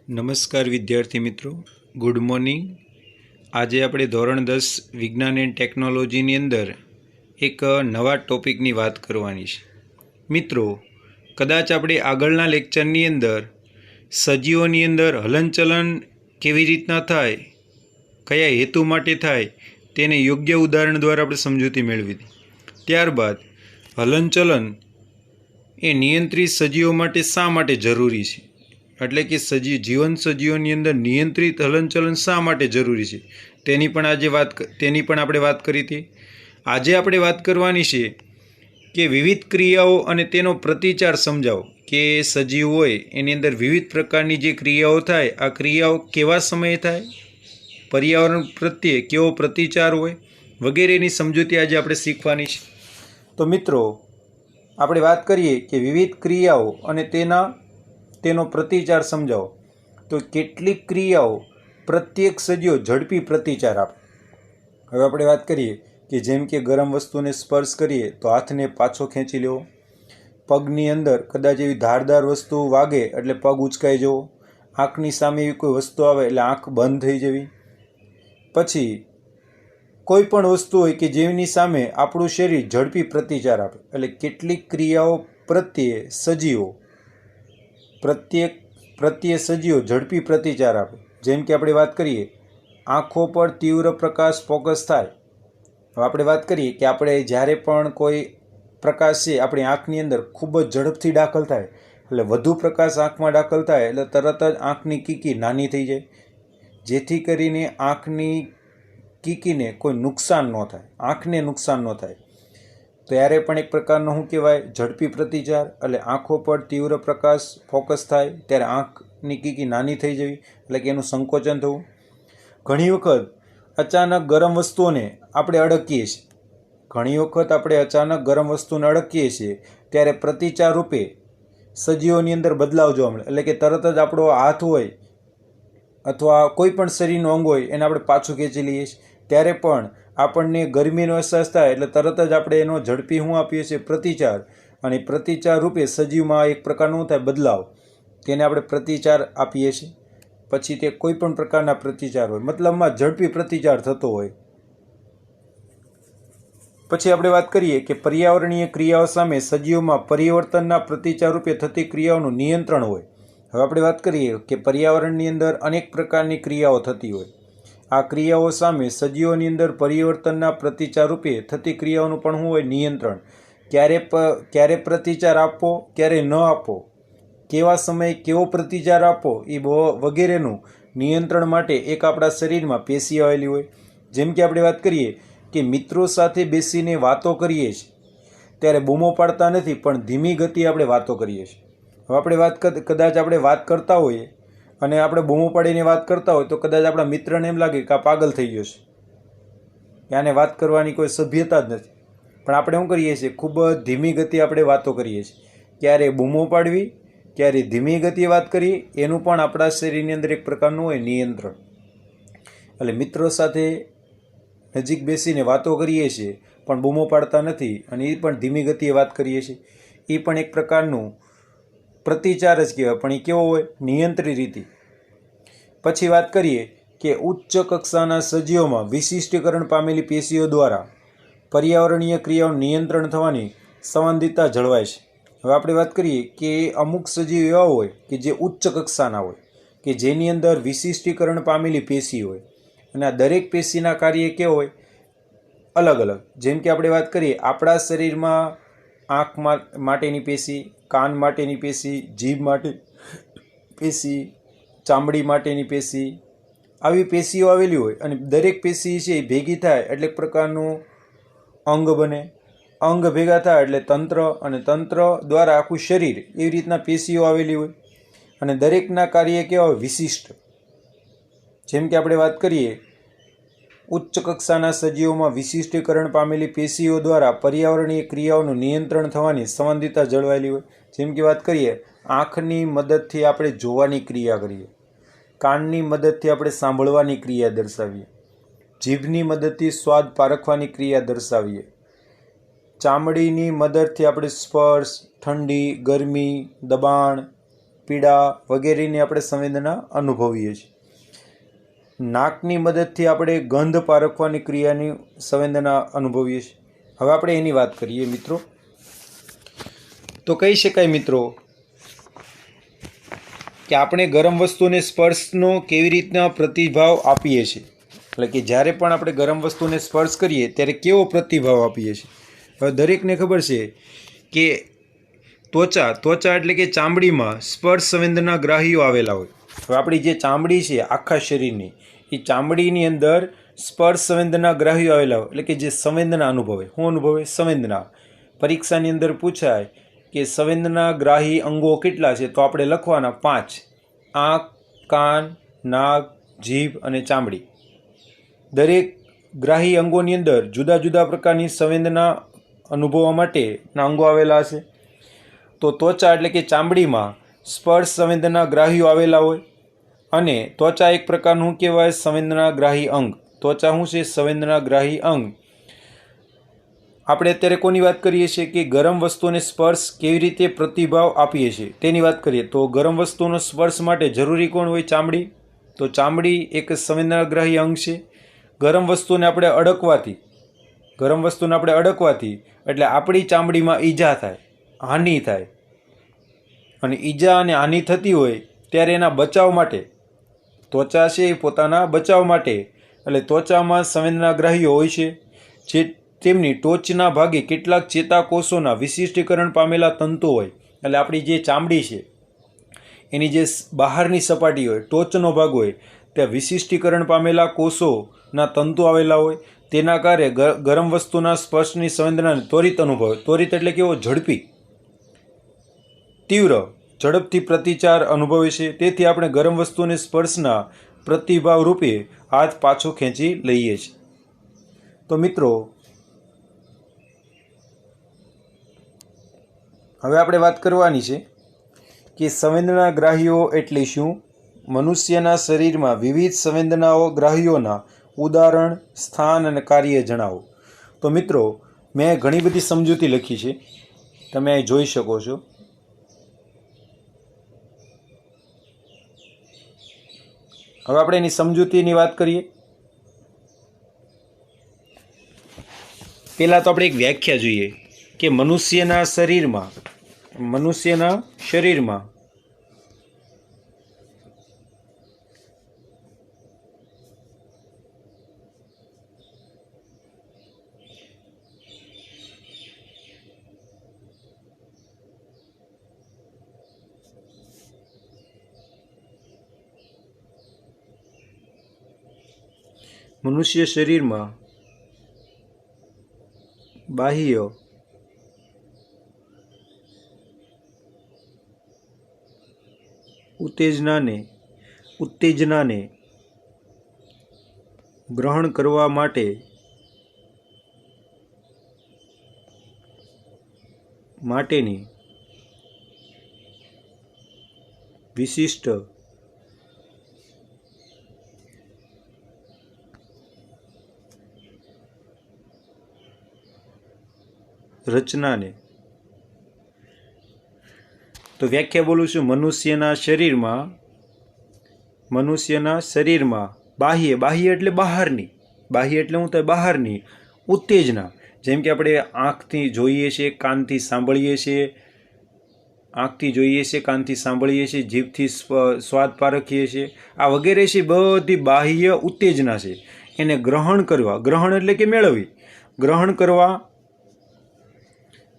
નમસ્કાર વિદ્યાર્થી મિત્રો, ગુડ મોર્નિંગ. આજે આપણે ધોરણ 10 વિજ્ઞાન એન્ડ ટેકનોલોજીની અંદર એક નવા ટોપિકની વાત કરવાની છે. મિત્રો, કદાચ આપણે આગળના લેક્ચરની અંદર સજીવોની અંદર હલનચલન કેવી રીતના થાય, કયા હેતુ માટે થાય, તેને યોગ્ય ઉદાહરણ દ્વારા આપણે સમજૂતી મેળવી હતી. ત્યારબાદ હલનચલન એ નિયંત્રિત સજીવો માટે શા માટે જરૂરી છે, એટલે કે જીવંત સજીવોની અંદર નિયંત્રિત હલનચલન શા માટે જરૂરી છે તેની પણ આપણે વાત કરી હતી. આજે આપણે વાત કરવાની છે કે વિવિધ ક્રિયાઓ અને તેનો પ્રતિચાર સમજાવો. કે સજીવ હોય એની અંદર વિવિધ પ્રકારની જે ક્રિયાઓ થાય, આ ક્રિયાઓ કેવા સમયે થાય, પર્યાવરણ પ્રત્યે કેવો પ્રતિચાર હોય, વગેરેની સમજૂતી આજે આપણે શીખવાની છે. તો મિત્રો, આપણે વાત કરીએ કે વિવિધ ક્રિયાઓ અને તેનો પ્રતિચાર સમજાવો. તો કેટલીક ક્રિયાઓ પ્રત્યેક સજીવો ઝડપી પ્રતિચાર આપે. હવે આપણે વાત કરીએ કે જેમ કે ગરમ વસ્તુને સ્પર્શ કરીએ તો હાથને પાછો ખેંચી લેવો, પગની અંદર કદાચ એવી ધારદાર વસ્તુ વાગે એટલે પગ ઉચકાઈ જવો, આંખની સામે એવી કોઈ વસ્તુ આવે એટલે આંખ બંધ થઈ જવી. પછી કોઈ પણ વસ્તુ હોય કે જેની સામે આપણું શરીર ઝડપી પ્રતિચાર આપે. એટલે કેટલીક ક્રિયાઓ પ્રત્યે સજીવો ઝડપી પ્રતિચાર આપે. જેમ કે આપણે વાત કરીએ, આંખો પર તીવ્ર પ્રકાશ ફોકસ થાય. હવે આપણે વાત કરીએ કે આપણે જ્યારે પણ કોઈ પ્રકાશ છે આપણી આંખની અંદર ખૂબ જ ઝડપથી દાખલ થાય, એટલે વધુ પ્રકાશ આંખમાં દાખલ થાય એટલે તરત જ આંખની કીકી નાની થઈ જાય, જેથી કરીને આંખની કીકીને કોઈ નુકસાન ન થાય, આંખને નુકસાન ન થાય. ત્યારે પણ એક પ્રકારનો શું કહેવાય, ઝડપી પ્રતિચાર. એટલે આંખો પર તીવ્ર પ્રકાશ ફોકસ થાય ત્યારે આંખની કીકી નાની થઈ જવી, એટલે કે એનું સંકોચન થવું. ઘણી વખત અચાનક ગરમ વસ્તુઓને આપણે અડકીએ છીએ, ત્યારે પ્રતિચાર રૂપે સજીવોની અંદર બદલાવ જોવા મળે. એટલે કે તરત જ આપણો હાથ હોય અથવા કોઈ પણ શરીરનું અંગ હોય એને આપણે પાછું ખેંચી લઈએ છીએ. ત્યારે પણ આપણને ગરમીનો અહેસાસ થાય એટલે તરત જ આપણે એનો ઝડપી આપીએ છીએ પ્રતિચાર, અને પ્રતિચાર રૂપે સજીવમાં એક પ્રકારનું થાય બદલાવ, તેને આપણે પ્રતિચાર આપીએ છીએ. પછી તે કોઈ પણ પ્રકારના પ્રતિચાર હોય, મતલબમાં ઝડપી પ્રતિચાર થતો હોય. પછી આપણે વાત કરીએ કે પર્યાવરણીય ક્રિયાઓ સામે સજીવોમાં પરિવર્તનના પ્રતિચાર રૂપે થતી ક્રિયાઓનું નિયંત્રણ હોય. હવે આપણે વાત કરીએ કે પર્યાવરણની અંદર અનેક પ્રકારની ક્રિયાઓ થતી હોય. આ ક્રિયાઓ સામે સજીવોની અંદર પરિવર્તનના પ્રતિચાર રૂપે થતી ક્રિયાઓનું પણ શું હોય, નિયંત્રણ. ક્યારે પ્રતિચાર આપવો, ક્યારે ન આપવો, કેવા સમયે કેવો પ્રતિચાર આપવો, એ વગેરેનું નિયંત્રણ માટે એક આપણા શરીરમાં પેશી આવેલી હોય. જેમ કે આપણે વાત કરીએ કે મિત્રો સાથે બેસીને વાતો કરીએ છીએ ત્યારે બૂમો પાડતા નથી, પણ ધીમી ગતિએ આપણે વાતો કરીએ છીએ. હવે આપણે કદાચ આપણે વાત કરતા હોઈએ અને આપણે બૂમો પાડીને વાત કરતા હોય તો કદાચ આપણા મિત્રને એમ લાગે કે આ પાગલ થઈ ગયો છે, આને વાત કરવાની કોઈ સભ્યતા જ નથી. પણ આપણે શું કરીએ છીએ, ખૂબ જ ધીમી ગતિએ આપણે વાતો કરીએ છીએ. ક્યારે બૂમો પાડવી, ક્યારે ધીમી ગતિએ વાત કરીએ, એનું પણ આપણા શરીરની અંદર એક પ્રકારનું હોય નિયંત્રણ. એટલે મિત્રો સાથે નજીક બેસીને વાતો કરીએ છીએ પણ બૂમો પાડતા નથી અને એ પણ ધીમી ગતિએ વાત કરીએ છીએ, એ પણ એક પ્રકારનું પ્રતિચાર જ કહેવાય, પણ એ કેવો હોય, નિયંત્રિત રીતે. પછી વાત કરીએ કે ઉચ્ચ કક્ષાના સજીવોમાં વિશિષ્ટીકરણ પામેલી પેશીઓ દ્વારા પર્યાવરણીય ક્રિયાઓનું નિયંત્રણ થવાની સંવાદિતા જળવાય છે. હવે આપણે વાત કરીએ કે અમુક સજીવ એવા હોય કે જે ઉચ્ચ કક્ષાના હોય, કે જેની અંદર વિશિષ્ટીકરણ પામેલી પેશી હોય, અને આ દરેક પેશીના કાર્ય કેવા હોય, અલગ અલગ. જેમ કે આપણે વાત કરીએ, આપણા શરીરમાં આંખ માટેની પેશી, કાન માટેની પેશી, જીભ માટે પેશી, ચામડી માટેની પેશી, આવી પેશીઓ આવેલી હોય, અને દરેક પેશી છે એ ભેગી થાય એટલે એક પ્રકારનું અંગ બને. અંગ ભેગા થાય એટલે તંત્ર, અને તંત્ર દ્વારા આખું શરીર, એવી રીતના પેશીઓ આવેલી હોય. અને દરેકના કાર્ય કેવા હોય, વિશિષ્ટ. જેમ કે આપણે વાત કરીએ, ઉચ્ચ કક્ષાના સજીવોમાં વિશિષ્ટીકરણ પામેલી પેશીઓ દ્વારા પર્યાવરણીય ક્રિયાઓનું નિયંત્રણ થવાની સંવાદિતા જળવાયેલી હોય. જેમ કે વાત કરીએ, આંખની મદદથી આપણે જોવાની ક્રિયા કરીએ, કાનની મદદથી આપણે સાંભળવાની ક્રિયા દર્શાવીએ, જીભની મદદથી સ્વાદ પારખવાની ક્રિયા દર્શાવીએ, ચામડીની મદદથી આપણે સ્પર્શ, ઠંડી, ગરમી, દબાણ, પીડા વગેરેની આપણે સંવેદના અનુભવીએ છીએ. નાકની મદદથી આપણે ગંધ પારખવાની ક્રિયાની સંવેદના અનુભવીએ છીએ. હવે આપણે એની વાત કરીએ મિત્રો. તો કહી શકાય મિત્રો કે આપણે ગરમ વસ્તુને સ્પર્શનો કેવી રીતના પ્રતિભાવ આપીએ છીએ. એટલે કે જ્યારે પણ આપણે ગરમ વસ્તુને સ્પર્શ કરીએ ત્યારે કેવો પ્રતિભાવ આપીએ છીએ. હવે દરેકને ખબર છે કે ત્વચા એટલે કે ચામડીમાં સ્પર્શ સંવેદના ગ્રાહીઓ આવેલા હોય. હવે આપણી જે ચામડી છે આખા શરીરની, એ ચામડીની અંદર સ્પર્શ સંવેદના ગ્રાહીઓ આવેલા હોય, એટલે કે જે સંવેદના અનુભવે. શું અનુભવે? સંવેદના. પરીક્ષાની અંદર પૂછાય કે સંવેદના ગ્રાહી અંગો કેટલા છે, તો આપણે લખવાના 5: આંખ, કાન, નાક, જીભ અને ચામડી. દરેક ગ્રાહી અંગોની અંદર જુદા જુદા પ્રકારની સંવેદના અનુભવવા માટેના અંગો આવેલા હશે. તો ત્વચા એટલે કે ચામડીમાં સ્પર્શ સંવેદના ગ્રાહીઓ આવેલા હોય. અને ત્વચા એક પ્રકારનું કહેવાય સંવેદના ગ્રાહી અંગ. ત્વચા શું છે? સંવેદના ગ્રાહી અંગ. આપણે અત્યારે કોની વાત કરીએ છીએ કે ગરમ વસ્તુને સ્પર્શ કેવી રીતે પ્રતિભાવ આપીએ છીએ તેની વાત કરીએ. તો ગરમ વસ્તુનો સ્પર્શ માટે જરૂરી કોણ હોય? ચામડી. તો ચામડી એક સંવેદનાગ્રાહી અંગ છે. ગરમ વસ્તુને આપણે અડકવાથી એટલે આપણી ચામડીમાં ઈજા થાય, હાનિ થાય. અને ઈજા અને હાનિ થતી હોય ત્યારે એના બચાવ માટે ત્વચા છે એ પોતાના બચાવ માટે, એટલે ત્વચામાં સંવેદનાગ્રાહીઓ હોય છે. જે તેમની ટોચના ભાગે કેટલાક ચેતાકોષોના વિશિષ્ટીકરણ પામેલા તંતુ હોય. એટલે આપણી જે ચામડી છે એની જે બહારની સપાટી હોય, ટોચનો ભાગ હોય, ત્યાં વિશિષ્ટીકરણ પામેલા કોષોના તંતુ આવેલા હોય. તેના કારણે ગરમ વસ્તુના સ્પર્શની સંવેદનાને ત્વરિત અનુભવે. ત્વરિત એટલે કેવો? ઝડપી, તીવ્ર, ઝડપથી પ્રતિચાર અનુભવે છે. તેથી આપણે ગરમ વસ્તુને સ્પર્શના પ્રતિભાવ રૂપે હાથ પાછો ખેંચી લઈએ છીએ. તો મિત્રો હવે આપણે વાત કરવાની છે કે સંવેદનાગ્રાહીઓ એટલે શું? મનુષ્યના શરીરમાં વિવિધ સંવેદનાઓ ગ્રાહીઓના ઉદાહરણ, સ્થાન અને કાર્ય જણાવો. તો મિત્રો મેં ઘણી બધી સમજૂતી લખી છે, તમે અહીં જોઈ શકો છો. હવે આપણે એની સમજૂતીની વાત કરીએ. પહેલાં તો આપણે એક વ્યાખ્યા જોઈએ કે મનુષ્યના શરીરમાં બાહ્ય ઉત્તેજનાને ગ્રહણ કરવા માટેની વિશિષ્ટ રચનાને, તો વ્યાખ્યા બોલું છું. મનુષ્યના શરીરમાં બાહ્ય એટલે બહારની, બાહ્ય એટલે શું થાય? બહારની ઉત્તેજના. જેમ કે આપણે આંખથી જોઈએ છીએ, કાનથી સાંભળીએ છીએ, જીભથી સ્વાદ પારખીએ છીએ, આ વગેરે છે બધી બાહ્ય ઉત્તેજના છે. એને ગ્રહણ એટલે કે મેળવવી, ગ્રહણ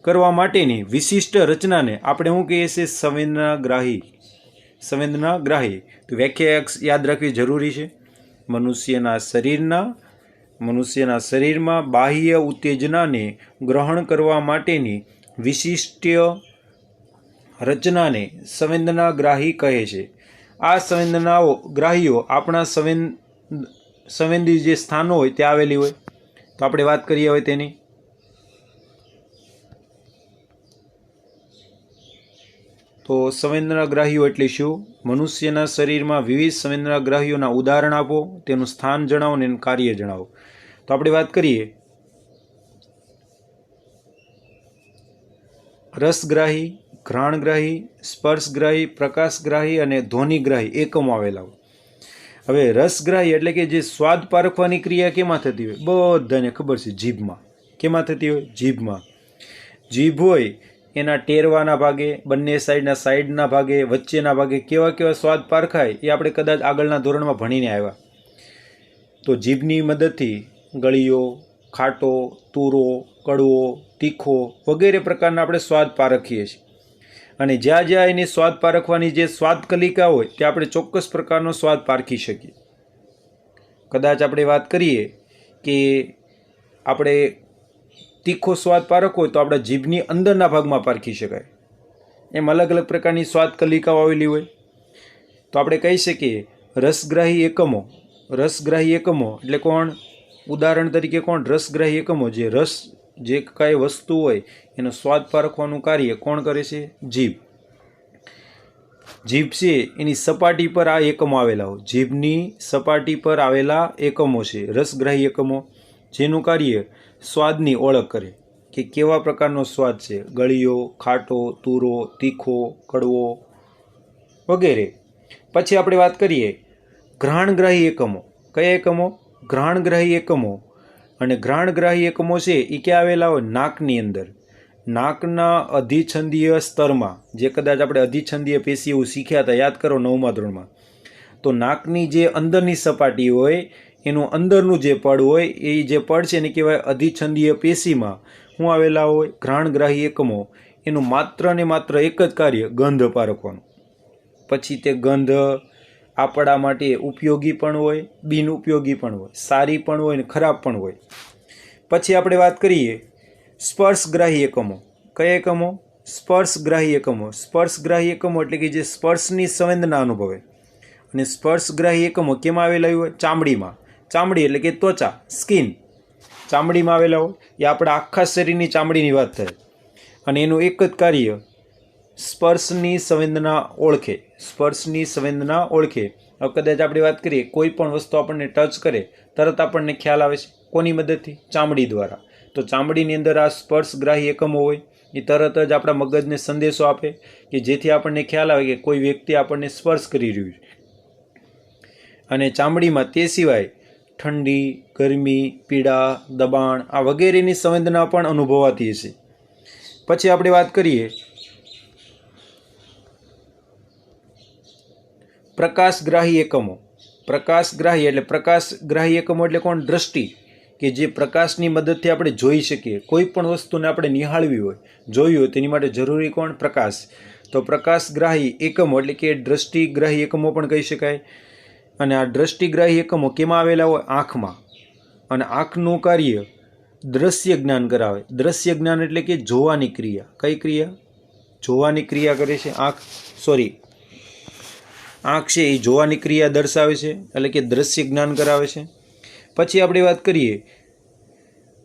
કરવા માટેની વિશિષ્ટ રચનાને આપણે શું કહીએ છીએ? સંવેદનાગ્રાહી. તો વ્યાખ્યા યાદ રાખવી જરૂરી છે. મનુષ્યના શરીરમાં બાહ્ય ઉત્તેજનાને ગ્રહણ કરવા માટેની વિશિષ્ટ રચનાને સંવેદનાગ્રાહી કહે છે. આ ગ્રાહીઓ આપણા સંવેદી જે સ્થાનો હોય ત્યાં આવેલી હોય. તો આપણે વાત કરીએ હવે તેની. તો સંવેદનાગ્રાહીઓ એટલે શું? મનુષ્યના શરીરમાં વિવિધ સંવેદનાગ્રાહીઓના ઉદાહરણ આપો, તેનું સ્થાન જણાવો અને એનું કાર્ય જણાવો. તો આપણે વાત કરીએ. રસગ્રાહી, ઘ્રાણગ્રાહી, સ્પર્શગ્રાહી, પ્રકાશગ્રાહી અને ધ્વનિગ્રાહી એકમો આવેલા હોય. હવે રસગ્રાહી એટલે કે જે સ્વાદ પારખવાની ક્રિયા કેમાં થતી હોય? બધાને ખબર છે, જીભમાં. કેમાં થતી હોય? જીભમાં. જીભ હોય એના ટેરવાના ભાગે, બંને સાઈડના ભાગે, વચ્ચેના ભાગે કેવા કેવા સ્વાદ પારખાય એ આપણે કદાચ આગળના ધોરણમાં ભણીને આવ્યા. તો જીભની મદદથી ગળીયો, ખાટો, તુરો, કડવો, તીખો વગેરે પ્રકારના આપણે સ્વાદ પારખીએ છીએ. અને જ્યાં જ્યાં એની સ્વાદ પારખવાની જે સ્વાદ કલિકા હોય તે આપણે ચોક્કસ પ્રકારનો સ્વાદ પારખી શકીએ. કદાચ આપણે વાત કરીએ કે આપણે તીખો સ્વાદ પારખવો હોય તો આપણા જીભની અંદરના ભાગમાં પારખી શકાય. એમ અલગ અલગ પ્રકારની સ્વાદ કલિકાઓ આવેલી હોય. તો આપણે કહી શકીએ રસગ્રાહી એકમો. રસગ્રાહી એકમો એટલે કોણ? ઉદાહરણ તરીકે કોણ? રસગ્રાહી એકમો. જે રસ, જે કાંઈ વસ્તુ હોય એનો સ્વાદ પારખવાનું કાર્ય કોણ કરે છે? જીભ. જીભ છે એની સપાટી પર આ એકમો આવેલા હોય. જીભની સપાટી પર આવેલા એકમો છે રસગ્રાહી એકમો, જેનું કાર્ય સ્વાદની ઓળખ કરે કે કેવા પ્રકારનો સ્વાદ છે. ગળિયો, ખાટો, તુરો, તીખો, કડવો વગેરે. પછી આપણે વાત કરીએ ઘ્રાણગ્રાહી એકમો. કયા એકમો? ઘ્રાણગ્રાહી એકમો. અને ઘ્રાણગ્રાહી એકમો છે એ ક્યાં આવેલા હોય? નાકની અંદર. નાકના અધિછંદીય સ્તરમાં, જે કદાચ આપણે અધિછંદીય પેશી એવું શીખ્યા હતા, યાદ કરો 9મા ધોરણમાં. તો નાકની જે અંદરની સપાટી હોય એનું અંદરનું જે પડ હોય એ જે પડ છે એને કહેવાય અધિછંદીય પેશીમાં શું આવેલા હોય? ઘ્રાણગ્રાહી એકમો. એનું માત્ર ને માત્ર એક જ કાર્ય ગંધ પારખવાનું. પછી તે ગંધ આપણા માટે ઉપયોગી પણ હોય, બિનઉપયોગી પણ હોય, સારી પણ હોય ને ખરાબ પણ હોય. પછી આપણે વાત કરીએ સ્પર્શગ્રાહી એકમો. કયા એકમો? સ્પર્શગ્રાહી એકમો. સ્પર્શગ્રાહી એકમો એટલે કે જે સ્પર્શની સંવેદના અનુભવે. અને સ્પર્શગ્રાહી એકમો કેમાં આવેલા હોય? ચામડીમાં. ચામડી એટલે કે ત્વચા, સ્કિન. ચામડીમાં આવેલા હોય. એ આપણા આખા શરીરની ચામડીની વાત થાય. અને એનું એક જ કાર્ય સ્પર્શની સંવેદના ઓળખે. સ્પર્શની સંવેદના ઓળખે. હવે કદાચ આપણે વાત કરીએ કોઈ પણ વસ્તુ આપણને ટચ કરે તરત આપણને ખ્યાલ આવે છે. કોની મદદથી? ચામડી દ્વારા. તો ચામડીની અંદર આ સ્પર્શગ્રાહી એકમો હોય એ તરત જ આપણા મગજને સંદેશો આપે કે જેથી આપણને ખ્યાલ આવે કે કોઈ વ્યક્તિ આપણને સ્પર્શ કરી રહ્યું છે. અને ચામડીમાં તે સિવાય ઠંડી, ગરમી, પીડા, દબાણ આ વગેરેની સંવેદના પણ અનુભવાતી હશે. પછી આપણે વાત કરીએ પ્રકાશગ્રાહી એકમો. પ્રકાશગ્રાહી એટલે પ્રકાશગ્રાહી એકમો એટલે કોણ? દ્રષ્ટિ. કે જે પ્રકાશની મદદથી આપણે જોઈ શકીએ. કોઈ પણ વસ્તુને આપણે નિહાળવી હોય, જોવી હોય તેની માટે જરૂરી કોણ? પ્રકાશ. તો પ્રકાશગ્રાહી એકમો એટલે કે દ્રષ્ટિગ્રાહી એકમો પણ કહી શકાય. અને આ દ્રષ્ટિગ્રાહી એકમો કેમાં આવેલા હોય? આંખમાં. અને આંખનું કાર્ય દ્રશ્ય જ્ઞાન કરાવે. દ્રશ્ય જ્ઞાન એટલે કે જોવાની ક્રિયા. કઈ ક્રિયા? જોવાની ક્રિયા કરે છે આંખ. આંખ છે એ જોવાની ક્રિયા દર્શાવે છે, એટલે કે દ્રશ્ય જ્ઞાન કરાવે છે. પછી આપણે વાત કરીએ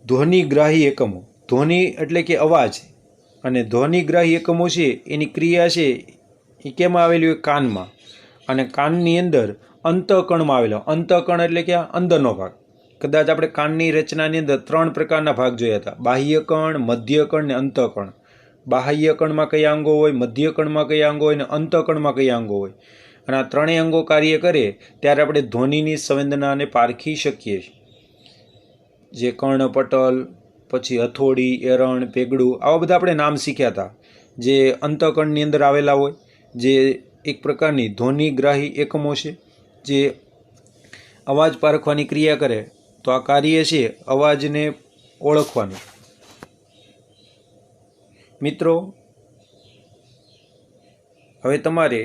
ધ્વનિગ્રાહી એકમો. ધ્વનિ એટલે કે અવાજ. અને ધ્વનિગ્રાહી એકમો છે એની ક્રિયા છે એ કેમાં આવેલી હોય? કાનમાં. અને કાનની અંદર અંતઃકણમાં આવેલો. અંતઃકણ એટલે કે અંદરનો ભાગ. કદાચ આપણે કાનની રચનાની અંદર 3 પ્રકારના ભાગ જોયા હતા: બાહ્યકણ, મધ્યકણ ને અંતઃકણ. બાહ્યકણમાં કયા અંગો હોય, મધ્યકણમાં કયા અંગો હોય અને અંતઃકણમાં કયા અંગો હોય. અને આ ત્રણેય અંગો કાર્ય કરે ત્યારે આપણે ધ્વનિની સંવેદનાને પારખી શકીએ છીએ. જે કર્ણપટલ, પછી હથોડી, એરણ, પેગડું આવા બધા આપણે નામ શીખ્યા હતા, જે અંતઃકણની અંદર આવેલા હોય, જે એક પ્રકારની ધ્વનિગ્રાહી એકમો છે, જે અવાજ પારખવાની ક્રિયા કરે. તો આ કાર્ય છે અવાજને ઓળખવાનું. મિત્રો, હવે તમારે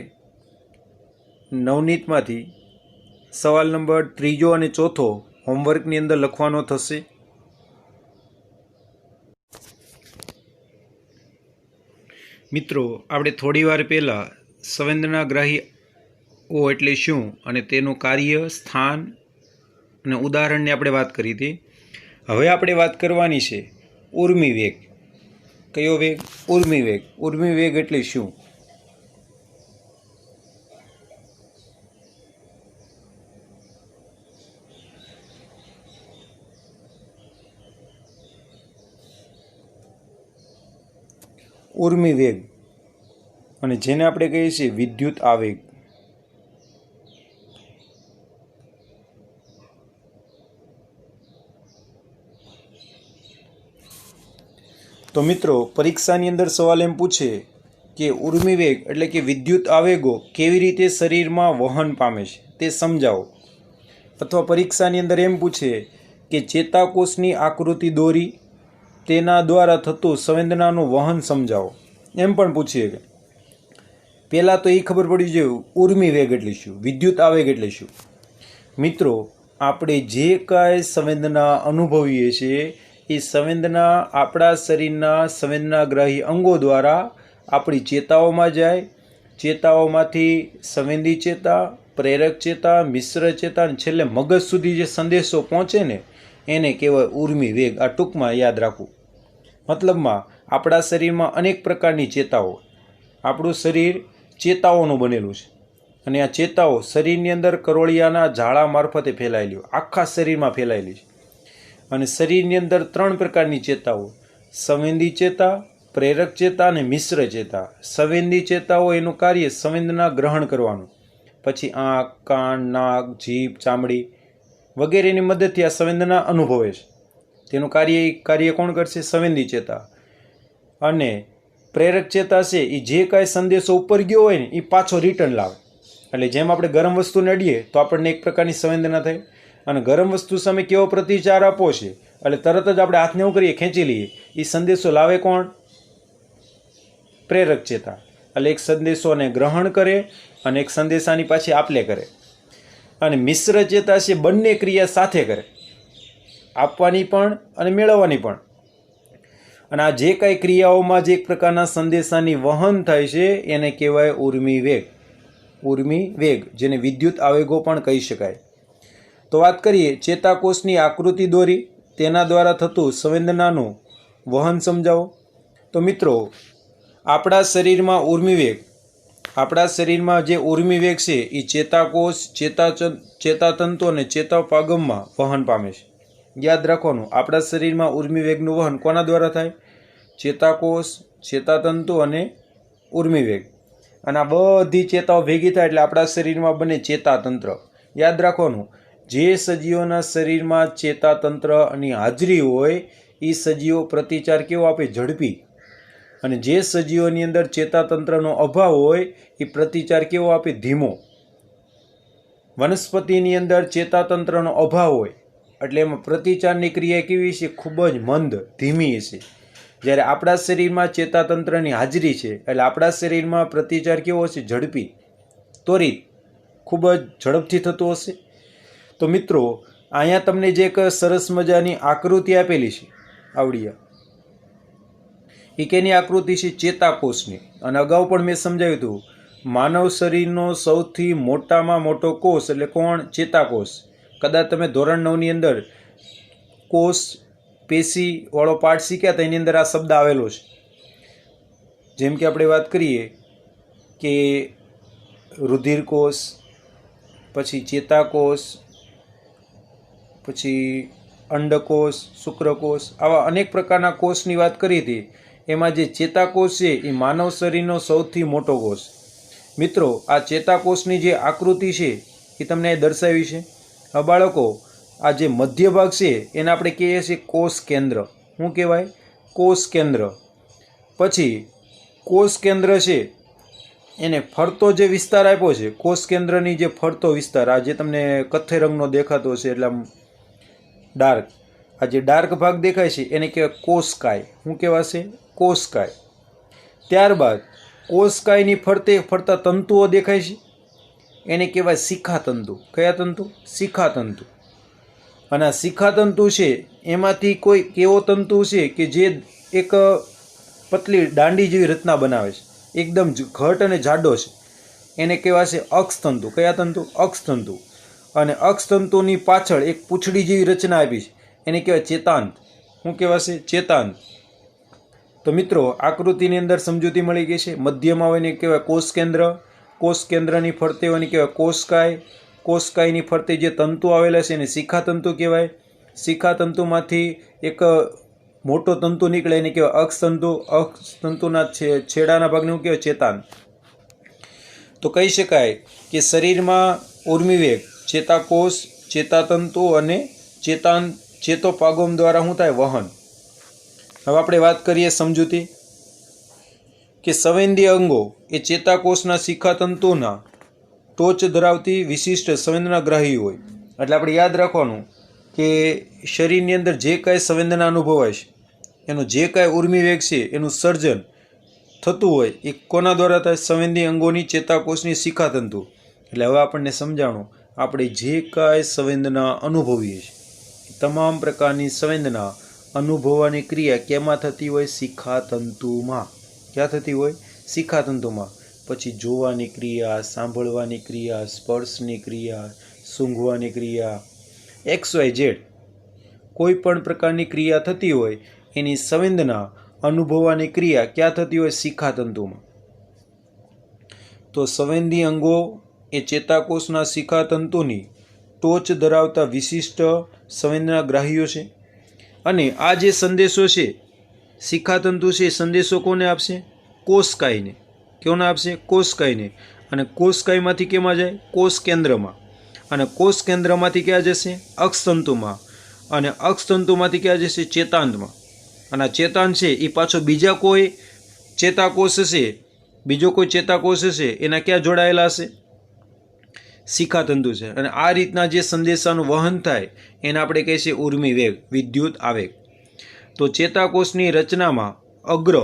નવનીતમાંથી સવાલ નંબર 3 અને 4 હોમવર્કની અંદર લખવાનો થશે. મિત્રો, આપણે થોડી વાર પહેલાં સંવેદનાગ્રાહીઓ એટલે શું અને તેનું કાર્ય, સ્થાન અને ઉદાહરણની આપણે વાત કરી હતી. હવે આપણે વાત કરવાની છે ઉર્મિ વેગ. કયો વેગ? ઉર્મિ વેગ. ઉર્મિ વેગ એટલે શું? ઉર્મિ વેગ. અને જેને આપણે કહીએ છીએ વિદ્યુત આવેગ. તો મિત્રો, પરીક્ષાની અંદર સવાલ એમ પૂછે કે ઉર્મિવેગ એટલે કે વિદ્યુત આવેગો કેવી રીતે શરીરમાં વહન પામે છે તે સમજાવો. અથવા પરીક્ષાની અંદર એમ પૂછે કે ચેતાકોષની આકૃતિ દોરી તેના દ્વારા થતું સંવેદનાનું વહન સમજાવો. એમ પણ પૂછીએ કે પહેલાં તો એ ખબર પડી જોઈએ ઉર્મિવેગ એટલે શું, વિદ્યુત આવેગ એટલે શું. મિત્રો, આપણે જે કાંઈ સંવેદના અનુભવીએ છીએ એ સંવેદના આપણા શરીરના સંવેદનાગ્રાહી અંગો દ્વારા આપણી ચેતાઓમાં જાય. ચેતાઓમાંથી સંવેદી ચેતા, પ્રેરક ચેતા, મિશ્ર ચેતા અને છેલ્લે મગજ સુધી જે સંદેશો પહોંચે ને એને કહેવાય ઉર્મિ વેગ. આ ટૂંકમાં યાદ રાખવું. મતલબમાં આપણા શરીરમાં અનેક પ્રકારની ચેતાઓ, આપણું શરીર ચેતાઓનું બનેલું છે અને આ ચેતાઓ શરીરની અંદર કરોળિયાના ઝાડા મારફતે ફેલાયેલી હોય, આખા શરીરમાં ફેલાયેલી છે. અને શરીરની અંદર 3 પ્રકારની ચેતાઓ, સંવેદી ચેતા, પ્રેરક ચેતા અને મિશ્ર ચેતા. સંવેદી ચેતાઓ એનું કાર્ય સંવેદના ગ્રહણ કરવાનું. પછી આંખ, કાન, નાક, જીભ, ચામડી વગેરેની મદદથી આ સંવેદના અનુભવે છે. તેનું કાર્ય કોણ કરશે? સંવેદી ચેતા. અને પ્રેરક ચેતા છે એ જે કાંઈ સંદેશો ઉપર ગયો હોય ને એ પાછો રિટર્ન લાવે. એટલે જેમ આપણે ગરમ વસ્તુને અડીએ તો આપણને એક પ્રકારની સંવેદના થાય અને ગરમ વસ્તુ સામે કેવો પ્રતિચાર આપવો છે એટલે તરત જ આપણે હાથને એવું કરીએ, ખેંચી લઈએ. એ સંદેશો લાવે કોણ? પ્રેરક ચેતા. એટલે એક સંદેશોને ગ્રહણ કરે અને એક સંદેશાની પાછી આપલે કરે. અને મિશ્ર ચેતા છે બંને ક્રિયા સાથે કરે, આપવાની પણ અને મેળવવાની પણ. અને આ જે કાંઈ ક્રિયાઓમાં જે એક પ્રકારના સંદેશાની વહન થાય છે એને કહેવાય ઉર્મિ વેગ. ઉર્મિ વેગ, જેને વિદ્યુત આવેગો પણ કહી શકાય. તો વાત કરીએ ચેતાકોષની આકૃતિ દોરી તેના દ્વારા થતું સંવેદનાનું વહન સમજાવો. તો મિત્રો, આપણા શરીરમાં ઉર્મિવેગ, આપણા શરીરમાં જે ઉર્મિવેગ છે એ ચેતાકોષ, ચેતાતંતુ અને ચેતાપાગમમાં વહન પામે છે. યાદ રાખવાનું, આપણા શરીરમાં ઉર્મિવેગનું વહન કોના દ્વારા થાય? ચેતાકોષ, ચેતાતંતુ અને ઉર્મિવેગ. અને આ બધી ચેતાઓ ભેગી થાય એટલે આપણા શરીરમાં બને ચેતાતંત્ર. યાદ રાખવાનું, જે સજીવોના શરીરમાં ચેતાતંત્રની હાજરી હોય એ સજીવો પ્રતિચાર કેવો આપે? ઝડપી. અને જે સજીવોની અંદર ચેતાતંત્રનો અભાવ હોય એ પ્રતિચાર કેવો આપે? ધીમો. વનસ્પતિની અંદર ચેતાતંત્રનો અભાવ હોય એટલે એમાં પ્રતિચારની ક્રિયા કેવી છે? ખૂબ જ મંદ, ધીમી છે. જ્યારે આપણા શરીરમાં ચેતાતંત્રની હાજરી છે એટલે આપણા શરીરમાં પ્રતિચાર કેવો હશે? ઝડપી, ત્વરિત, ખૂબ જ ઝડપથી થતો હશે. તો મિત્રો, અહીંયા તમને જે એક સરસ મજાની આકૃતિ આપેલી છે આવડિયા, એ કેની આકૃતિ છે? ચેતાકોષની. અને અગાઉ પણ મેં સમજાવ્યું હતું, માનવ શરીરનો સૌથી મોટામાં મોટો કોષ એટલે કોણ? ચેતાકોષ. કદાચ તમે ધોરણ 9ની અંદર કોષ પેશી વાળો પાઠ શીખ્યા તો એની અંદર આ શબ્દ આવેલો છે. જેમ કે આપણે વાત કરીએ કે રુધિરકોષ, પછી ચેતાકોષ, પછી અંડકોષ, શુક્રકોષ, આવા અનેક પ્રકારના કોષની વાત કરી હતી. એમાં જે ચેતાકોષ છે એ માનવ શરીરનો સૌથી મોટો કોષ. મિત્રો, આ ચેતાકોષની જે આકૃતિ છે એ તમને દર્શાવી છે. હવે બાળકો, આ જે મધ્ય ભાગ છે એને આપણે કહીએ છીએ કોષ કેન્દ્ર. શું કહેવાય? કોષ કેન્દ્ર. પછી કોષ કેન્દ્ર છે એને ફરતો જે વિસ્તાર આપ્યો છે, કોષ કેન્દ્રની જે ફરતો વિસ્તાર, આ જે તમને કથ્થઈ રંગનો દેખાતો છે એટલે ડાર્ક, આ જે ડાર્ક ભાગ દેખાય છે એને કહેવાય કોષકાય. શું કહેવાશે? કોષકાય. ત્યારબાદ કોષકાયની ફરતે ફરતા તંતુઓ દેખાય છે એને કહેવાય શિખાતંતુ. કયા તંતુ? શિખાતંતુ. અને આ શિખાતંતુ છે એમાંથી કોઈ એવો તંતુ છે કે જે એક પતલી દાંડી જેવી રચના બનાવે છે, એકદમ ઘટ અને જાડો છે, એને કહેવાશે અક્ષતંતુ. કયા તંતુ? અક્ષતંતુ. અને અક્ષતંતુની પાછળ એક પૂંછડી જેવી રચના આપી છે એને કહેવાય ચેતાંત. શું કહેવાશે? ચેતાંત. તો મિત્રો, આકૃતિની અંદર સમજૂતી મળી ગઈ છે. મધ્યમાં હોય એને કહેવાય કોષ કેન્દ્ર, કોષ કેન્દ્રની ફરતે હોય એને કહેવાય કોષકાય, કોષકાયની ફરતે જે તંતુ આવેલા છે એને શિખાતંતુ કહેવાય. શિખાતંતુમાંથી એક મોટો તંતુ નીકળે એને કહેવાય અક્ષતંતુ. અક્ષતંતુના છેડાના ભાગને શું કહેવાય? ચેતાંત. તો કહી શકાય કે શરીરમાં ઉર્મિવેગ ચેતાકોષ, ચેતાતંતુ અને ચેતોપાગમ દ્વારા શું થાય? વહન. હવે આપણે વાત કરીએ સમજૂતી કે સંવેદીય અંગો એ ચેતાકોષના શિખાતંતુના ટોચ ધરાવતી વિશિષ્ટ સંવેદનાગ્રાહી હોય. એટલે આપણે યાદ રાખવાનું કે શરીરની અંદર જે કાંઈ સંવેદના અનુભવાય છે એનું જે કાંઈ ઉર્મિવેગ છે એનું સર્જન થતું હોય એ કોના દ્વારા થાય? સંવેદીય અંગોની ચેતાકોષની શિખાતંતુ. એટલે હવે આપણને સમજાણું, આપણે જે કાંઈ સંવેદના અનુભવીએ છીએ તમામ પ્રકારની સંવેદના અનુભવવાની ક્રિયા કેમાં થતી હોય? શિખાતંતુમાં. ક્યાં થતી હોય? શિખાતંતુમાં. પછી જોવાની ક્રિયા, સાંભળવાની ક્રિયા, સ્પર્શની ક્રિયા, સૂંઘવાની ક્રિયા, XYZ કોઈ પણ પ્રકારની ક્રિયા થતી હોય એની સંવેદના અનુભવવાની ક્રિયા ક્યાં થતી હોય? શિખાતંતુમાં. તો સંવેદીય અંગો એ ચેતાકોષના શિખાતંતુની ટોચ ધરાવતા વિશિષ્ટ સંવેદનાગ્રાહીઓ છે. અને આ જે સંદેશો છે શિખાતંતુ છે એ સંદેશો કોને આપશે? કોષકાયને. કોને આપશે? કોષકાયને. અને કોષકાયમાંથી કેમાં જાય? કોષ કેન્દ્રમાં. અને કોષ કેન્દ્રમાંથી ક્યાં જશે? અક્ષતંતુમાં. અને અક્ષતંતુમાંથી ક્યાં જશે? ચેતાંતમાં. અને આ ચેતાંત છે એ પાછો બીજા કોઈ ચેતાકોષ હશે, બીજો કોઈ ચેતાકોષ હશે એના ક્યાં જોડાયેલા હશે? શિખાતંતુ છે. અને આ રીતના જે સંદેશાનું વહન થાય એને આપણે કહીએ છીએ ઉર્મિવેગ, વિદ્યુત આવેગ. તો ચેતાકોષની રચનામાં અગ્ર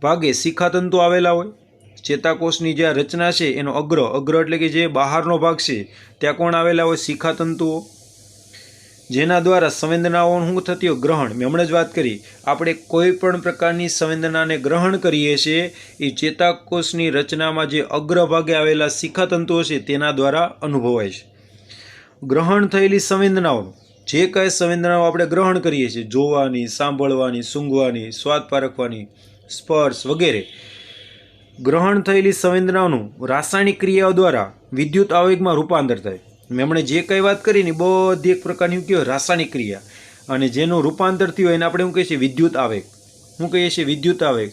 ભાગે શિખાતંતુ આવેલા હોય. ચેતાકોષની જે રચના છે એનો અગ્ર એટલે કે જે બહારનો ભાગ છે ત્યાં કોણ આવેલા હોય? શિખાતંતુઓ. જેના દ્વારા સંવેદનાઓ શું થતી હોય? ગ્રહણ. મેં હમણાં જ વાત કરી, આપણે કોઈ પણ પ્રકારની સંવેદનાને ગ્રહણ કરીએ છીએ એ ચેતાકોષની રચનામાં જે અગ્રભાગે આવેલા શિખાતંતુઓ છે તેના દ્વારા અનુભવાય છે. ગ્રહણ થયેલી સંવેદનાઓનું જે કાંઈ સંવેદનાઓ આપણે ગ્રહણ કરીએ છીએ, જોવાની, સાંભળવાની, સૂંઘવાની, સ્વાદ પારખવાની, સ્પર્શ વગેરે, ગ્રહણ થયેલી સંવેદનાઓનું રાસાયણિક ક્રિયાઓ દ્વારા વિદ્યુત આવેગમાં રૂપાંતર થાય. મેં હમણાં જે કંઈ વાત કરી ને બધી એક પ્રકારની કહેવાય રાસાયણિક ક્રિયા, અને જેનું રૂપાંતર થયું હોય એને આપણે શું કહીએ છીએ? વિદ્યુત આવેગ. શું કહીએ છીએ? વિદ્યુત આવેગ.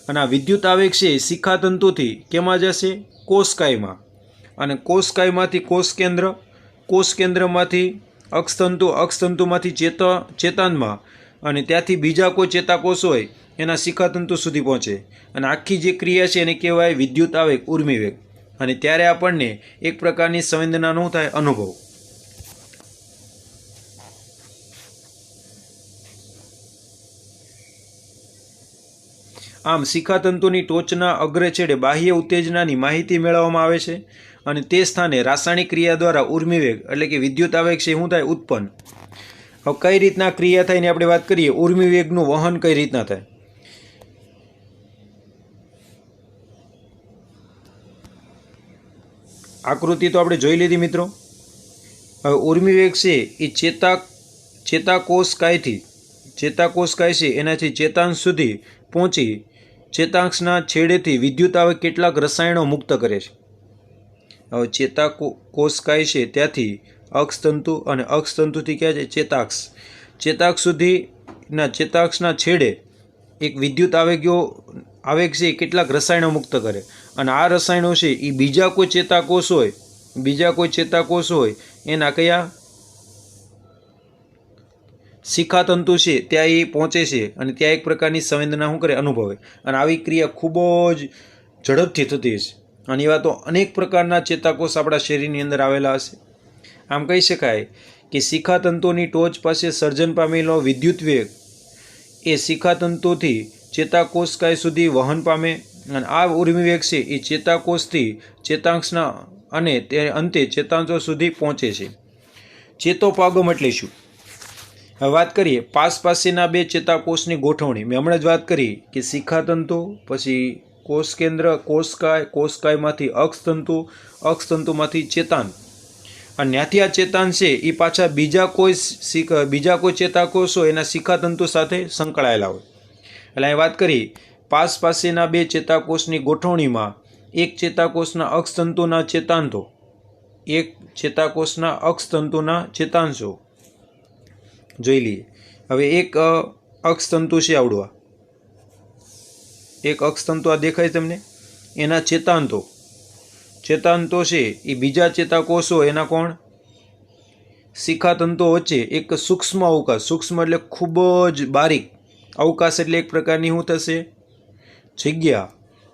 અને આ વિદ્યુત આવેગ છે શિખાતંતુથી કેમાં જશે? કોષકાયમાં. અને કોષકાયમાંથી કોષ કેન્દ્ર, કોષ કેન્દ્રમાંથી અક્ષતંતુ, અક્ષતંતુમાંથી ચેતાંતમાં, અને ત્યાંથી બીજા કોઈ ચેતાકોષ હોય એના શિખાતંતુ સુધી પહોંચે. અને આખી જે ક્રિયા છે એને કહેવાય વિદ્યુત આવેગ, ઉર્મિવેગ. અને ત્યારે આપણને એક પ્રકારની સંવેદનાનો થાય? અનુભવ. આમ શિખાતંતુની ટોચના અગ્રછેડે બાહ્ય ઉત્તેજનાની માહિતી મેળવવામાં આવે છે અને તે સ્થાને રાસાયણિક ક્રિયા દ્વારા ઉર્મિવેગ એટલે કે વિદ્યુત આવેગ છે શું થાય? ઉત્પન્ન. હવે કઈ રીતના ક્રિયા થાય એની આપણે વાત કરીએ. ઉર્મિવેગનું વહન કઈ રીતના થાય? આકૃતિ તો આપણે જોઈ લીધી મિત્રો. હવે ઉર્મિવેગ છે એ ચેતાકોષકાય છે એનાથી ચેતાંશ સુધી પહોંચી ચેતાંશના છેડેથી વિદ્યુત આવેગ કેટલાક રસાયણો મુક્ત કરે છે. હવે ચેતાકોષકાય છે ત્યાંથી અક્ષતંતુ, અને અક્ષતંતુથી ક્યાં છે? ચેતાક્ષ. ચેતાક્ષ સુધીના ચેતાક્ષના છેડે એક વિદ્યુત આવેગ છે એ કેટલાક રસાયણો મુક્ત કરે. અને આ રસાયણો છે એ બીજા કોઈ ચેતાકોષ હોય એના કયા? શિખાતંતુ છે ત્યાં એ પહોંચે છે અને ત્યાં એક પ્રકારની સંવેદના શું કરે? અનુભવે. અને આવી ક્રિયા ખૂબ જ ઝડપથી થતી હશે. અને એવા તો અનેક પ્રકારના ચેતાકોષ આપણા શરીરની અંદર આવેલા હશે. આમ કહી શકાય કે શિખાતંતુની ટોચ પાસે સર્જન પામેલો વિદ્યુત વેગ એ શિખાતંતુથી ચેતાકોષકાય સુધી વહન પામે. અને આ ઉર્મિવેગ છે એ ચેતાકોષથી ચેતાંશના અને તે અંતે ચેતાંશો સુધી પહોંચે છે. ચેતોપાગમ એટલે શું? હવે વાત કરીએ પાસેના બે ચેતાકોષની ગોઠવણી. મેં હમણાં જ વાત કરી કે શિખાતંતુ, પછી કોષ કેન્દ્ર, કોષકાયમાંથી અક્ષતંતુ, અક્ષતંતુમાંથી ચેતાંત, અને ત્યાંથી આ ચેતાંત છે એ પાછા બીજા કોઈ ચેતાકોષો એના શિખાતંતુ સાથે સંકળાયેલા હોય. એટલે અહીં વાત કરી પાસેના બે ચેતાકોષની ગોઠવણીમાં એક ચેતાકોષના અક્ષતંતુના ચેતાંશો જોઈ લઈએ. હવે એક અક્ષતંતુ છે આવડવા, એક અક્ષતંતુ આ દેખાય તમને, એના ચેતાંતો ચેતાંતો છે એ બીજા ચેતાકોષો એના કોણ શિખાતંતો વચ્ચે એક સૂક્ષ્મ અવકાશ, સૂક્ષ્મ એટલે ખૂબ જ બારીક અવકાશ, એટલે એક પ્રકારની શું થશે જગ્યા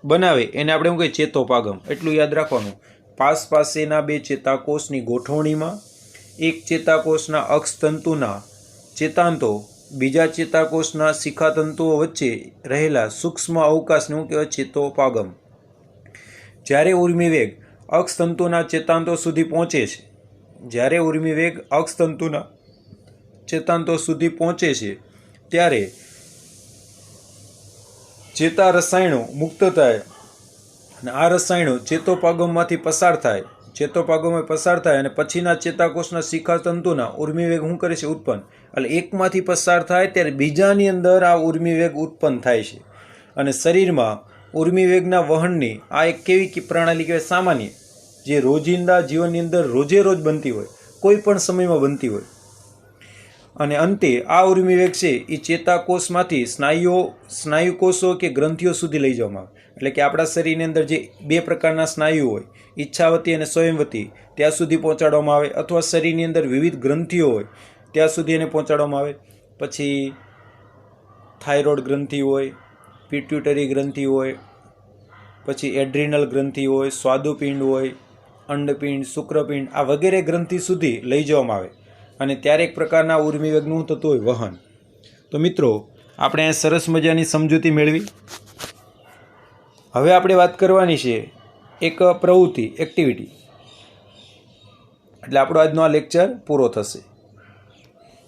બનાવે એને આપણે શું કહીએ ચેતોપાગમ. એટલું યાદ રાખવાનું. પાસેના બે ચેતાકોષની ગોઠવણીમાં એક ચેતાકોષના અક્ષતંતુના ચેતાંતો બીજા ચેતાકોષના શિખાતંતુઓ વચ્ચે રહેલા સૂક્ષ્મ અવકાશને શું કહેવાય ચેતોપાગમ. જ્યારે ઉર્મિવેગ અક્ષતંતુના ચેતાંતો સુધી પહોંચે છે, જ્યારે ઉર્મિવેગ અક્ષતંતુના ચેતાંતો સુધી પહોંચે છે ત્યારે ચેતા રસાયણો મુક્ત થાય અને આ રસાયણો ચેતોપાગમમાંથી પસાર થાય, ચેતોપાગમમાં પસાર થાય અને પછીના ચેતાકોષના શિખાતંતુના ઉર્મિવેગ શું કરે છે ઉત્પન્ન. એટલે એકમાંથી પસાર થાય ત્યારે બીજાની અંદર આ ઉર્મિવેગ ઉત્પન્ન થાય છે. અને શરીરમાં ઉર્મિવેગના વહનની આ એક કેવી પ્રણાલી કહેવાય સામાન્ય, જે રોજિંદા જીવનની અંદર રોજે રોજ બનતી હોય, કોઈ પણ સમયમાં બનતી હોય. અને અંતે આ ઉર્મિવેગ છે એ ચેતાકોષમાંથી સ્નાયુકોષો કે ગ્રંથિઓ સુધી લઈ જવામાં આવે. એટલે કે આપણા શરીરની અંદર જે બે પ્રકારના સ્નાયુ હોય, ઈચ્છાવતી અને સ્વયંવતી, ત્યાં સુધી પહોંચાડવામાં આવે, અથવા શરીરની અંદર વિવિધ ગ્રંથિઓ હોય ત્યાં સુધી એને પહોંચાડવામાં આવે. પછી થાઇરોઇડ ગ્રંથિ હોય, પિટ્યુટરી ગ્રંથિ હોય, પછી એડ્રિનલ ગ્રંથિ હોય, સ્વાદુપિંડ હોય, અંડપિંડ, શુક્રપિંડ, આ વગેરે ગ્રંથિ સુધી લઈ જવામાં આવે અને ત્યારે એક પ્રકારના ઉર્મિવેગનું થતું હોય વહન. તો મિત્રો આપણે અહીં સરસ મજાની સમજૂતી મેળવી. હવે આપણે વાત કરવાની છે એક પ્રવૃત્તિ, એક્ટિવિટી. એટલે આપણો આજનો આ લેક્ચર પૂરો થશે.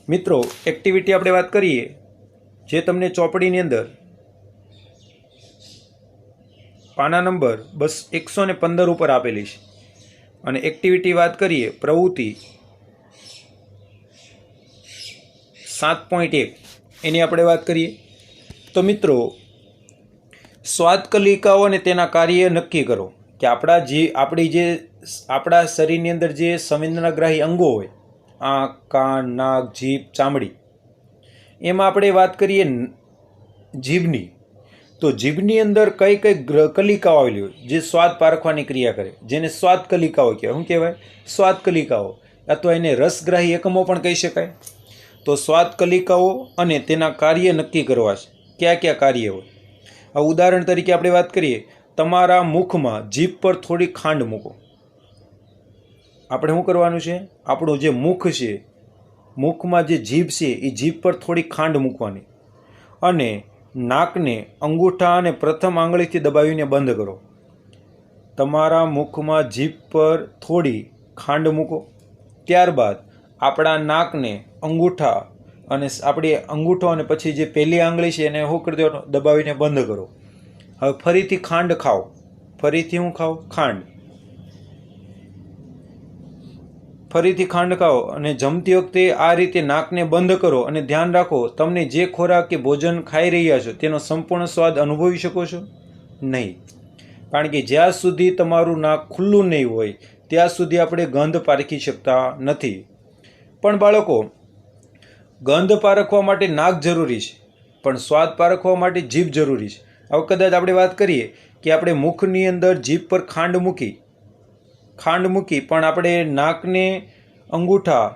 મિત્રો એક્ટિવિટી આપણે વાત કરીએ જે તમને ચોપડીની અંદર પાના નંબર 115 ઉપર આપેલી છે. અને એક્ટિવિટી વાત કરીએ પ્રવૃત્તિ 7.1 એની આપણે વાત કરીએ. તો મિત્રો સ્વાદ કલિકાઓ અને તેના કાર્ય નક્કી કરો કે આપણા શરીરની અંદર જે સંવેદનાગ્રાહી અંગો હોય, આંખ, કાન, નાક, જીભ, ચામડી, એમાં આપણે વાત કરીએ જીભની. તો જીભની અંદર કઈ કઈ કલિકાઓ આવેલી હોય જે સ્વાદ પારખવાની ક્રિયા કરે, જેને સ્વાદ કલિકાઓ કહેવાય. શું કહેવાય? સ્વાદ કલિકાઓ, અથવા એને રસગ્રાહી એકમો પણ કહી શકાય. તો સ્વાદ કલિકાઓ અને તેના કાર્ય નક્કી કરવા છે. કયા કયા કાર્ય હોય? આ ઉદાહરણ તરીકે આપણે વાત કરીએ, તમારા મુખમાં જીભ પર થોડી ખાંડ મૂકો. આપણે શું કરવાનું છે? આપણું જે મુખ છે, મુખમાં જે જીભ છે એ જીભ પર થોડી ખાંડ મૂકવાની અને નાકને અંગૂઠા અને પ્રથમ આંગળીથી દબાવીને બંધ કરો. તમારા મુખમાં જીભ પર થોડી ખાંડ મૂકો. ત્યારબાદ આપણા નાકને અંગૂઠા અને આપણી અંગૂઠો અને પછી જે પહેલી આંગળી છે એને શું કરી દેવાનો? દબાવીને બંધ કરો. હવે ફરીથી ખાંડ ખાઓ. ફરીથી હું ખાઓ? ખાંડ. ફરીથી ખાંડ ખાઓ અને જમતી વખતે આ રીતે નાકને બંધ કરો અને ધ્યાન રાખો તમને જે ખોરાક કે ભોજન ખાઈ રહ્યા છો તેનો સંપૂર્ણ સ્વાદ અનુભવી શકો છો નહીં. કારણ કે જ્યાં સુધી તમારું નાક ખુલ્લું નહીં હોય ત્યાં સુધી આપણે ગંધ પારખી શકતા નથી. પણ બાળકો, ગંધ પારખવા માટે નાક જરૂરી છે, પણ સ્વાદ પારખવા માટે જીભ જરૂરી છે. હવે કદાચ આપણે વાત કરીએ કે આપણે મુખની અંદર જીભ પર ખાંડ મૂકી પણ આપણે નાકને અંગૂઠા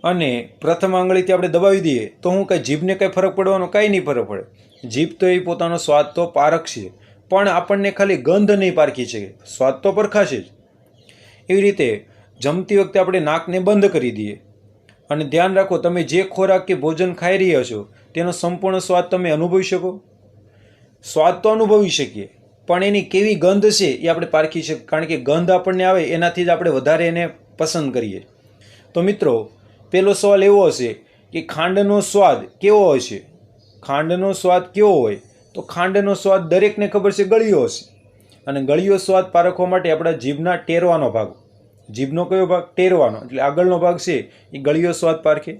અને પ્રથમ આંગળીથી આપણે દબાવી દઈએ તો હું કાંઈ જીભને કાંઈ ફરક પડવાનો? કાંઈ નહીં ફરક પડે. જીભ તો એ પોતાનો સ્વાદ તો પારખશે, પણ આપણને ખાલી ગંધ નહીં પારખી શકે, સ્વાદ તો પરખાશે જ. એવી રીતે જમતી વખતે આપણે નાકને બંધ કરી દઈએ અને ધ્યાન રાખો તમે જે ખોરાક કે ભોજન ખાઈ રહ્યા છો તેનો સંપૂર્ણ સ્વાદ તમે અનુભવી શકો. સ્વાદ તો અનુભવી શકીએ, પણ એની કેવી ગંધ છે એ આપણે પારખી શકીએ. કારણ કે ગંધ આપણને આવે એનાથી જ આપણે વધારે એને પસંદ કરીએ. તો મિત્રો પહેલો સવાલ એવો હશે કે ખાંડનો સ્વાદ કેવો હશે? ખાંડનો સ્વાદ કેવો હોય? તો ખાંડનો સ્વાદ દરેકને ખબર છે ગળ્યો હશે. અને ગળ્યો સ્વાદ પારખવા માટે આપણા જીભના ટેરવાનો ભાગ, જીભનો કયો ભાગ? ટેરવાનો, એટલે આગળનો ભાગ છે એ ગળ્યો સ્વાદ પારખે.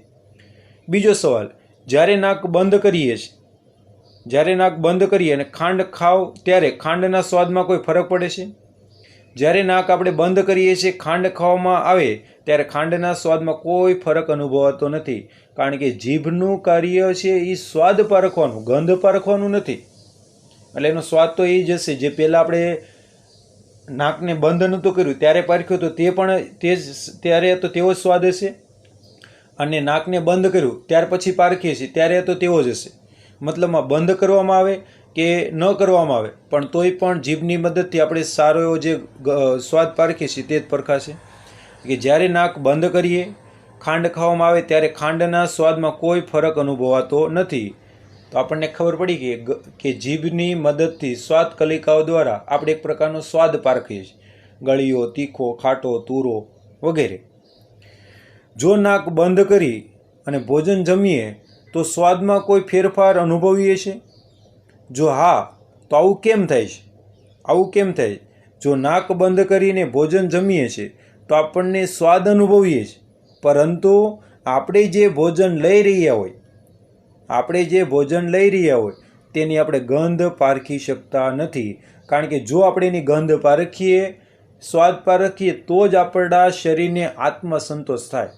બીજો સવાલ, જ્યારે નાક બંધ કરીએ છીએ, જ્યારે નાક બંધ કરીએ અને ખાંડ ખાવ ત્યારે ખાંડના સ્વાદમાં કોઈ ફરક પડે છે? જ્યારે નાક આપણે બંધ કરીએ છીએ, ખાંડ ખાવામાં આવે ત્યારે ખાંડના સ્વાદમાં કોઈ ફરક અનુભવાતો નથી. કારણ કે જીભનું કાર્ય છે એ સ્વાદ પારખવાનું, ગંધ પારખવાનું નથી. એટલે એનો સ્વાદ તો એ જ હશે જે પહેલાં આપણે નાકને બંધ નહોતું કર્યું ત્યારે પારખ્યો તો ત્યારે તો તેવો જ સ્વાદ હશે, અને નાકને બંધ કર્યું ત્યાર પછી પારખીએ છીએ ત્યારે તો તેવો જ હશે. મતલબમાં બંધ કરવામાં આવે કે ન કરવામાં આવે પણ તોય પણ જીભની મદદથી આપણે સારો એવો જે સ્વાદ પારખીએ છીએ તે જ પરખાશે. કે જ્યારે નાક બંધ કરીએ ખાંડ ખાવામાં આવે ત્યારે ખાંડના સ્વાદમાં કોઈ ફરક અનુભવાતો નથી. તો આપણને ખબર પડી કે જીભની મદદથી સ્વાદ કલિકાઓ દ્વારા આપણે એક પ્રકારનો સ્વાદ પારખીએ છીએ, ગળ્યો, તીખો, ખાટો, તુરો વગેરે. જો નાક બંધ કરી અને ભોજન જમીએ તો સ્વાદમાં કોઈ ફેરફાર અનુભવીએ છીએ? જો હા, તો આવું કેમ થાય છે? જો નાક બંધ કરીને ભોજન જમીએ છીએ તો આપણને સ્વાદ અનુભવીએ છીએ, પરંતુ આપણે જે ભોજન લઈ રહ્યા હોય તેની આપણે ગંધ પારખી શકતા નથી. કારણ કે જો આપણે એની ગંધ પારખીએ, સ્વાદ પારખીએ તો જ આપણા શરીરને આત્મસંતોષ થાય.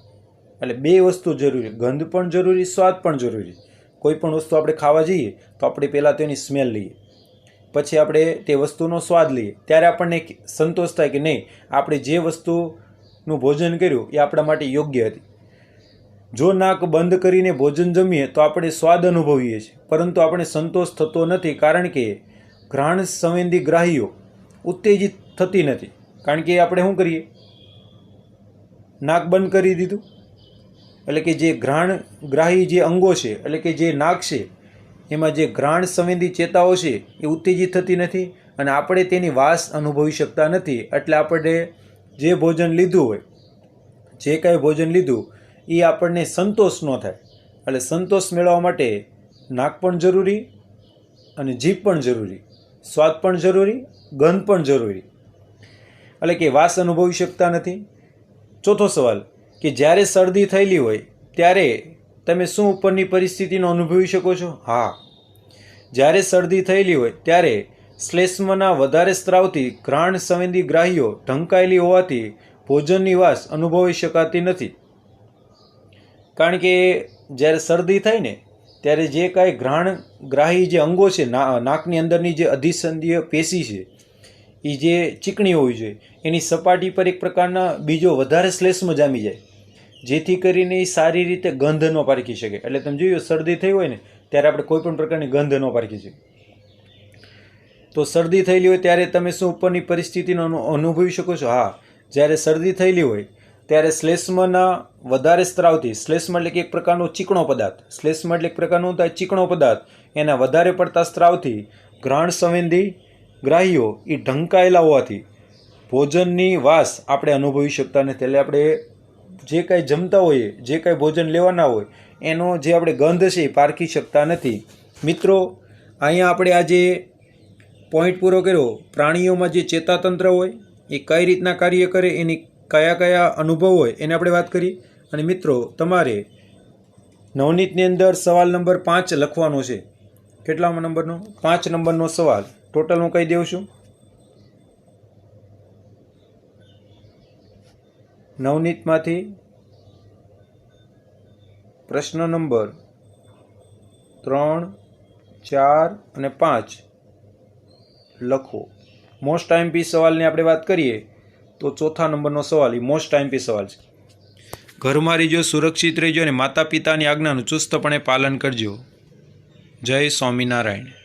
એટલે બે વસ્તુ જરૂરી, ગંધ પણ જરૂરી, સ્વાદ પણ જરૂરી. કોઈ પણ વસ્તુ આપણે ખાવા જઈએ તો આપણે પહેલાં તેની સ્મેલ લઈએ, પછી આપણે તે વસ્તુનો સ્વાદ લઈએ, ત્યારે આપણને સંતોષ થાય કે નહીં, આપણે જે વસ્તુનું ભોજન કર્યું એ આપણા માટે યોગ્ય હતી. જો નાક બંધ કરીને ભોજન જમીએ તો આપણે સ્વાદ અનુભવીએ છીએ, પરંતુ આપણે સંતોષ થતો નથી, કારણ કે ઘ્રાણ સંવેદી ગ્રાહીઓ ઉત્તેજિત થતી નથી. કારણ કે આપણે શું કરીએ, નાક બંધ કરી દીધું, એટલે કે જે ગ્રાહી જે અંગો છે, એટલે કે જે નાક છે, એમાં જે ઘ્રાણ સંવેદી ચેતાઓ છે એ ઉત્તેજિત થતી નથી અને આપણે તેની વાસ અનુભવી શકતા નથી. એટલે આપણે જે ભોજન લીધું હોય, જે કાંઈ ભોજન લીધું એ આપણને સંતોષ ન થાય. એટલે સંતોષ મેળવવા માટે નાક પણ જરૂરી અને જીભ પણ જરૂરી, સ્વાદ પણ જરૂરી, ગંધ પણ જરૂરી. એટલે કે વાસ અનુભવી શકતા નથી. ચોથો સવાલ કે જ્યારે શરદી થયેલી હોય ત્યારે તમે શું ઉપરની પરિસ્થિતિનો અનુભવી શકો છો? હા, જ્યારે શરદી થયેલી હોય ત્યારે શ્લેષ્મના વધારે સ્ત્રાવથી ઘ્રાણ સંવેદી ગ્રાહીઓ ઢંકાયેલી હોવાથી ભોજનની વાસ અનુભવી શકાતી નથી. કારણ કે જ્યારે શરદી થાય ને ત્યારે જે કાંઈ ગ્રાહી જે અંગો છે, નાકની અંદરની જે અધિસંધીય પેશી છે એ જે ચીકણી હોવી જોઈએ, એની સપાટી પર એક પ્રકારના બીજો વધારે શ્લેષ્મ જામી જાય, જેથી કરીને એ સારી રીતે ગંધ ન પારખી શકે. એટલે તમે જોયું, શરદી થઈ હોય ને ત્યારે આપણે કોઈ પણ પ્રકારની ગંધ ન પારખી શકીએ. તો શરદી થયેલી હોય ત્યારે તમે શું ઉપરની પરિસ્થિતિનો અનુભવી શકો છો? હા, જ્યારે શરદી થયેલી હોય ત્યારે શ્લેષ્મના વધારે સ્ત્રાવથી, શ્લેષ્મ એટલે કે એક પ્રકારનો ચીકણો પદાર્થ, શ્લેષ્મ એટલે એક પ્રકારનો ચીકણો પદાર્થ, એના વધારે પડતા સ્ત્રાવથી ઘ્રાણ સંવેદી ગ્રાહીઓ એ ઢંકાયેલા હોવાથી ભોજનની વાસ આપણે અનુભવી શકતા નથી. એટલે આપણે જે કાંઈ જમતા હોઈએ, જે કાંઈ ભોજન લેવાના હોય એનો જે આપણે ગંધ છે એ પારખી શકતા નથી. મિત્રો, અહીંયા આપણે આજે પોઈન્ટ પૂરો કર્યો. પ્રાણીઓમાં જે ચેતાતંત્ર હોય એ કઈ રીતના કાર્ય કરે, એની કયા અનુભવ હોય એને આપણે વાત કરી. અને મિત્રો, તમારે નવનીતની અંદર સવાલ નંબર 5 લખવાનો છે. કેટલામાં નંબરનો? 5 નંબરનો સવાલ. ટોટલ હું કહી દઉં છું. નવનીતમાંથી પ્રશ્ન નંબર 3, 4 અને 5 લખો. મોસ્ટ આઈએમપી સવાલની આપણે વાત કરીએ તો ચોથા નંબરનો સવાલ એ મોસ્ટ આઈએમપી સવાલ છે. ઘરમાં રહેજો, સુરક્ષિત રહેજો અને માતા પિતાની આજ્ઞાનું ચુસ્તપણે પાલન કરજો. જય સ્વામિનારાયણ.